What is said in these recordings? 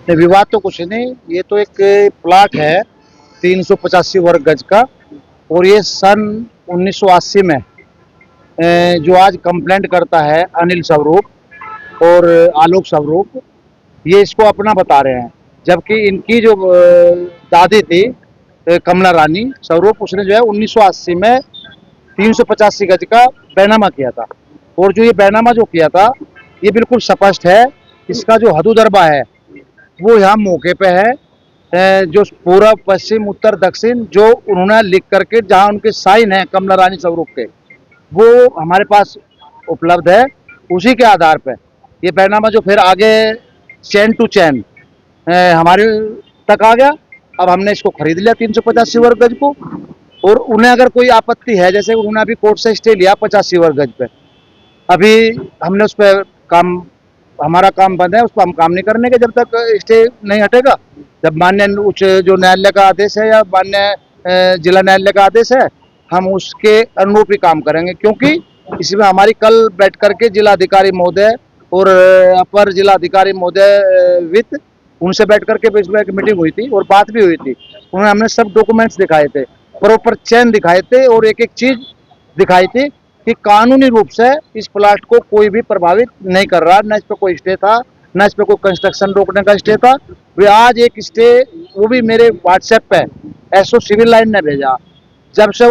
नहीं, विवाद तो कुछ नहीं, ये तो एक प्लाट है 385 वर्ग गज का। और ये सन 1980 में जो आज कंप्लेंट करता है अनिल स्वरूप और आलोक स्वरूप, ये इसको अपना बता रहे हैं। जबकि इनकी जो दादी थी कमला रानी स्वरूप, उसने जो है 1980 में 385 गज का बैनामा किया था। और जो ये बैनामा जो किया था, ये बिल्कुल स्पष्ट है। इसका जो हदुदरबा है वो यहाँ मौके पे है। जो पूर्व पश्चिम उत्तर दक्षिण जो उन्होंने लिख करके, जहाँ उनके साइन है कमला रानी स्वरूप के, वो हमारे पास उपलब्ध है। उसी के आधार पर ये बैनामा जो फिर आगे चैन टू चैन हमारे तक आ गया। अब हमने इसको खरीद लिया 385 वर्ग गज को। और उन्हें अगर कोई आपत्ति है, जैसे उन्होंने अभी कोर्ट से स्टे लिया 85 वर्ग गज पे, अभी हमने उस पर काम, हमारा काम बंद है, उस पर हम काम नहीं करने के जब तक स्टे नहीं हटेगा। जब मान्य उच्च जो न्यायालय का आदेश है या मान्य जिला न्यायालय का आदेश है, हम उसके अनुरूप ही काम करेंगे। क्योंकि इसमें हमारी कल बैठ करके जिलाधिकारी महोदय और अपर जिलाधिकारी महोदय वित्त, उनसे बैठ करके इसमें एक मीटिंग हुई थी और बात भी हुई थी। उन्होंने हमने सब डॉक्यूमेंट्स दिखाए थे, प्रॉपर चेन दिखाए थे और एक एक चीज दिखाई थी कि कानूनी रूप से इस प्लाट को कोई भी प्रभावित नहीं कर रहा। न इस पर कोई स्टे था, न इस पर कोई कंस्ट्रक्शन रोकने का स्टे था। वे आज एक स्टे, वो भी मेरे व्हाट्सएप पे एसओ सिविल लाइन ने भेजा। जब से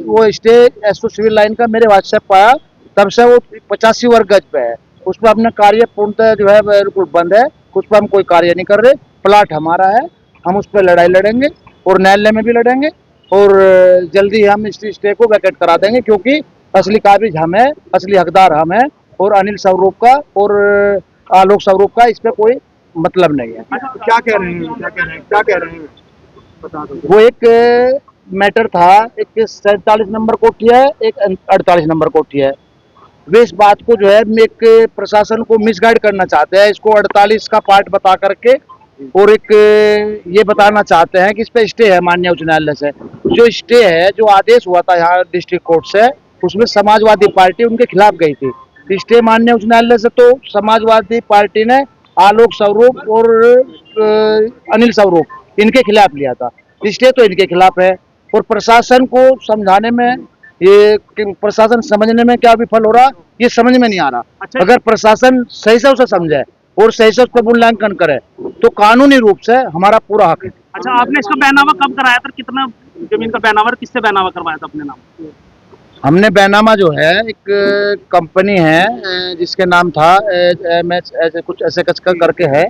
वो स्टे एसओ सिविल लाइन का मेरे व्हाट्सएप पर आया, तब से वो 85 वर्ग गज पे है। उस पर अपना कार्य पूर्णतः जो है बिल्कुल बंद है। उस पर हम कोई कार्य नहीं कर रहे। प्लाट हमारा है, हम उस पर लड़ाई लड़ेंगे और न्यायालय में भी लड़ेंगे। और जल्दी हम इस स्टे को वैकेट करा देंगे, क्योंकि असली काबिज हम है, असली हकदार हम है। और अनिल स्वरूप का और आलोक स्वरूप का इस पर कोई मतलब नहीं है। क्या कह रहे हैं, क्या कह रहे हैं बता दो। वो एक मैटर था, एक 47 नंबर कोठी है, एक 48 नंबर कोठी है। वे इस बात को जो है एक प्रशासन को मिसगाइड करना चाहते हैं, इसको 48 का पार्ट बता करके, और एक ये बताना चाहते हैं कि इस पे स्टे है माननीय उच्च न्यायालय से। जो स्टे है, जो आदेश हुआ था यहाँ डिस्ट्रिक्ट कोर्ट से, उसमें समाजवादी पार्टी उनके खिलाफ गई थी। स्टे माननीय उच्च न्यायालय से तो समाजवादी पार्टी ने आलोक स्वरूप और अनिल स्वरूप इनके खिलाफ लिया था। स्टे तो इनके खिलाफ है। और प्रशासन को समझाने में, ये प्रशासन समझने में क्या विफल हो रहा, ये समझ में नहीं आ रहा। अच्छा, अगर प्रशासन सही से उसे समझे और सही से उस पर मूल्यांकन करे, तो कानूनी रूप से हमारा पूरा हक है। अच्छा, आपने इसका बैनामा कब कराया था, कितना जमीन का बैनामा, किससे बैनामा करवाया था अपने नाम? हमने बैनामा जो है, एक कंपनी है जिसके नाम था एमएच ऐसे कुछ ऐसे कच करके है,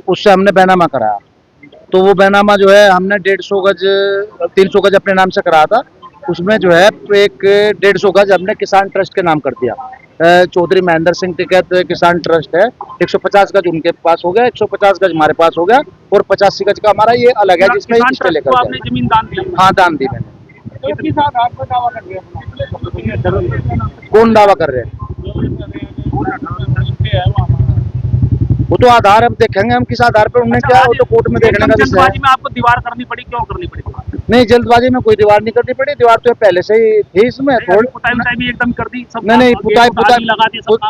उससे हमने बैनामा कराया। तो वो बैनामा जो है हमने 150 गज 300 गज अपने नाम से कराया था। उसमें जो है एक 150 गज हमने किसान ट्रस्ट के नाम कर दिया। चौधरी महेंद्र सिंह टिकैत किसान ट्रस्ट है। 150 गज उनके पास हो गया, 150 गज हमारे पास हो गया, और 85 गज का हमारा ये अलग है, जिसमें स्टे लेकर आपने जमीन दान दी? हाँ, दान दी मैंने। किस आधार पर दावा कर रहे हैं? कौन दावा कर रहे हैं? वो तो आधार अब देखेंगे हम किस आधार पर उन्होंने क्या, वो तो कोर्ट में देखने का विषय है। जल्दबाजी में आपको दीवार करनी पड़ी, क्यों करनी पड़ी? नहीं, जल्दबाजी में कोई दीवार नहीं करनी पड़ी। दीवार तो पहले से ही थी इसमें थोड़ी। पुताई भी एकदम कर दी सब? नहीं,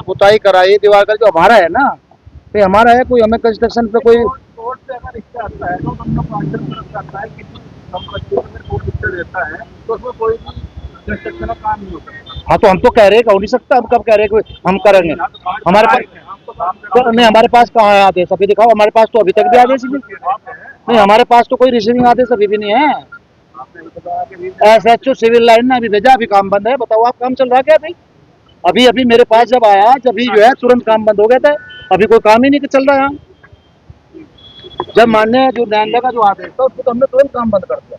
पुताई कराई, दीवार का जो हमारा है ना, ये हमारा है। कोई हमें कंस्ट्रक्शन पे कोई कोर्ट से अगर इससे आता है, तो हम लोग आता है कि कोर्ट देता है, तो उसमें कोई भी कंस्ट्रक्शन का काम नहीं होता। हाँ, तो हम तो कह रहे हैं, हो नहीं सकता। हम कब कह रहे हैं कि हम करेंगे? हमारे पास नहीं, हमारे पास कहाँ है आदेश? अभी दिखाओ, हमारे पास तो अभी तक भी आदेश नहीं। हमारे पास तो कोई रिसीविंग आदेश अभी भी नहीं है। एसएचओ सिविल लाइन ने अभी भेजा, अभी काम बंद है। बताओ आप, काम चल रहा है क्या? अभी अभी मेरे पास जब आया, जब जो है तुरंत काम बंद हो गया था। अभी कोई काम ही नहीं चल रहा है। जब मान्य जो न्यायालय का जो आदेश था, उसको तो हमने तुरंत काम बंद कर दिया।